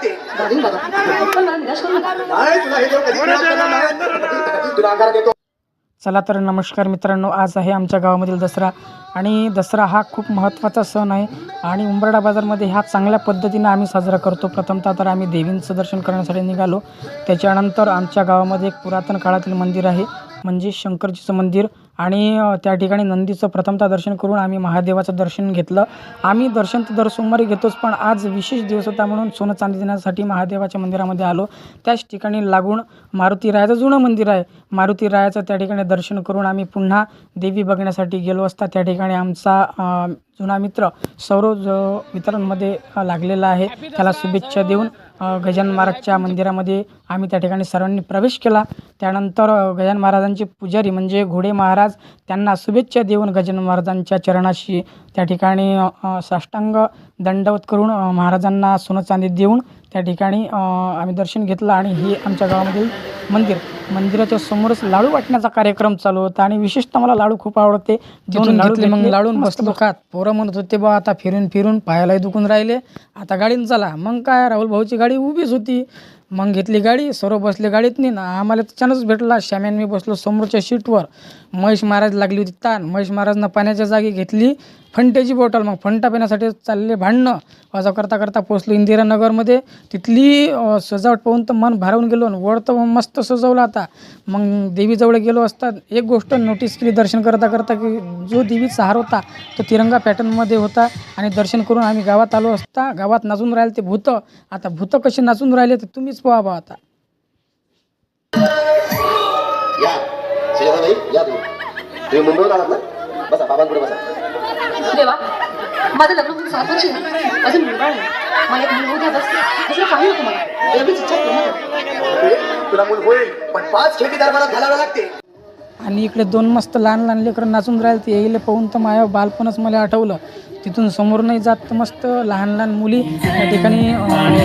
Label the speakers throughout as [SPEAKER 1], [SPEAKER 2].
[SPEAKER 1] लागते.
[SPEAKER 2] दादी बाबा पण मला निराश करू नका.
[SPEAKER 1] नाही तुला हे देव कधी निराश करणार नाही. तुला अंगारा देतो.
[SPEAKER 3] चला तर नमस्कार मित्रांनो, आज आहे आमच्या गावामधील दसरा आणि दसरा हा खूप महत्त्वाचा सण आहे आणि उंबरडा बाजारमध्ये ह्या चांगल्या पद्धतीनं आम्ही साजरा करतो. प्रथमतः तर आम्ही देवींचं दर्शन करण्यासाठी निघालो. त्याच्यानंतर आमच्या गावामध्ये एक पुरातन काळातील मंदिर आहे म्हणजे शंकरजीचं मंदिर आणि त्या ठिकाणी नंदीचं प्रथमतः दर्शन करून आम्ही महादेवाचं दर्शन घेतलं. आम्ही दर्शन तर दर सोमवारी घेतोच, पण आज विशेष दिवस होता म्हणून सोनं चांदी देण्यासाठी महादेवाच्या मंदिरामध्ये आलो. त्याच ठिकाणी लागून मारुती रायाचं जुनं मंदिर आहे. मारुती रायाचं त्या ठिकाणी दर्शन करून आम्ही पुन्हा देवी बघण्यासाठी गेलो असता त्या ठिकाणी आमचा जुना मित्र सौरव जो वितरणमध्ये लागलेला आहे त्याला शुभेच्छा देऊन गजानन महाराजच्या मंदिरामध्ये आम्ही त्या ठिकाणी सर्वांनी प्रवेश केला. त्यानंतर गजानन महाराजांचे पुजारी म्हणजे घोडे महाराज त्यांना शुभेच्छा देऊन गजानन महाराजांच्या चरणाशी त्या ठिकाणी साष्टांग दंडवत करून महाराजांना सोनं चांदी देऊन त्या ठिकाणी आम्ही दर्शन घेतलं. आणि हे आमच्या गावामधील मंदिराच्या समोरच लाडू वाटण्याचा कार्यक्रम चालू होता आणि विशेषतः मला लाडू खूप आवडते. दोन लाडू घेतले, मग लाडून बसलो खात. पोरं म्हणत होते बा आता फिरून फिरून पायालाही दुखून राहिले, आता गाडीनं चला. मग काय राहुल भाऊची गाडी उभीच होती, मग घेतली गाडी. सर्व बसले गाडीत नाही ना, आम्हाला चान्स भेटला. श्याम्यान मी बसलो समोरच्या सीटवर. महेश महाराज लागली होती ताण. महेश महाराजनं पाण्याच्या जागी घेतली फंट्याची बॉटल. मग फंटा पिण्यासाठी चालले भांडणं. असं करता करता पोचलो इंदिरानगरमध्ये. तिथली सजावट पाहून तर मन भारावून गेलो. वर तर मस्त सजवलं आता. मग देवीजवळ गेलो असता एक गोष्ट नोटीस केली दर्शन करता करता की जो देवीचा हार होता तो तिरंगा पॅटर्नमध्ये होता. आणि दर्शन करून आम्ही गावात आलो असता गावात नाचून राहिले ते भूतं. आता भूतं कसे नाचून राहिले ते तुम्हीच पहा बा आता.
[SPEAKER 1] या सुजाताबाई या तुम्ही मुंबईहून आलात ना? बसा बाबांकडे बसा.
[SPEAKER 2] देवा माझं लग्न होऊन 7 वर्ष अजून मुलगा नाही. मला एक मुलगा बस दुसरं काही नको मला. एवढीच इच्छा पूर्ण कर.
[SPEAKER 1] तुला मूल होईल पण 5 खेटी दरबारात घालावं लागते.
[SPEAKER 3] आणि इकडे 2 मस्त लहान लहान लेकरं नाचून राहिले. ते येईल पाहून तर माझ्या बालपणच मला आठवलं. तिथून समोर नाही जात तर मस्त लहान लहान मुली त्या ठिकाणी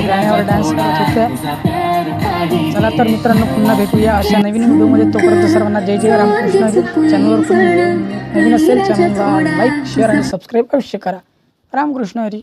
[SPEAKER 3] गाण्यावर डान्स करत होत्या. चला तर मित्रांनो पुन्हा भेटूया अशा नवीन व्हिडिओमध्ये. तोपर्यंत सर्वांना जय जय रामकृष्ण. चॅनलवर नवीन असेल चॅनलला लाईक शेअर आणि सबस्क्राईब अवश्य करा. रामकृष्ण हरी.